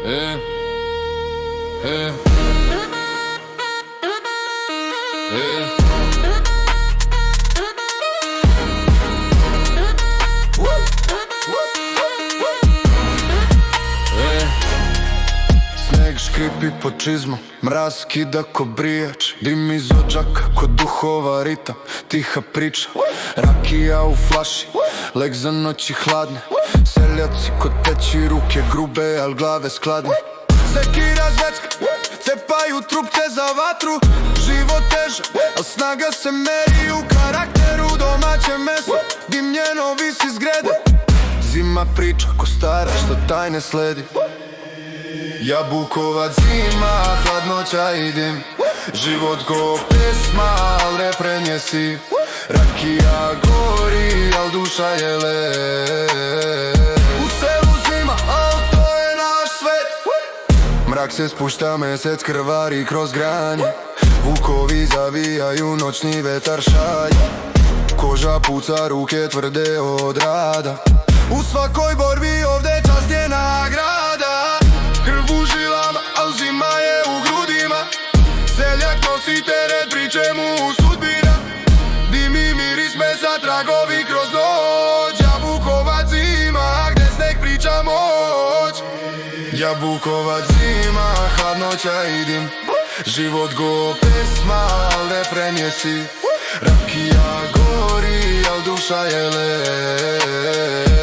Eh, eh, eh. Sneg škripi po čizmom, mraz kida ko brijač, dim iz odžaka ko duhova ritam, tiha priča. Rakija u flaši, lek za noći hladne, seljaci ko teći, ruke grube, al glave skladne. Sekira zvecka, cepaju trupce za vatru, život težak, al snaga se meri u karakteru. Domaće meso, dimljeno visi s grede, zima priča ko stara što tajne sledi. Jabukovac zima, hladnoća i dim, život ko pesma, al refren je siv. Rakija gori, al duša je led. U selu zima, al to je naš svet. Mrak se spušta, mesec krvari kroz granje, vukovi zavijaju, noćni vetar šalje. Koža puca, ruke tvrde od rada, u svakoj borbi ovde čast je nagrada. Krv u žilama, al zima je u grudima, seljak nosi teret, priče mu sudbina. Dim i miris mesa, tragovi kroz noć. Jabukovac zima, gde sneg priča moć. Jabukovac zima, hladnoća i dim, život go pesma, al refren je siv. Rakija gori, al duša je led.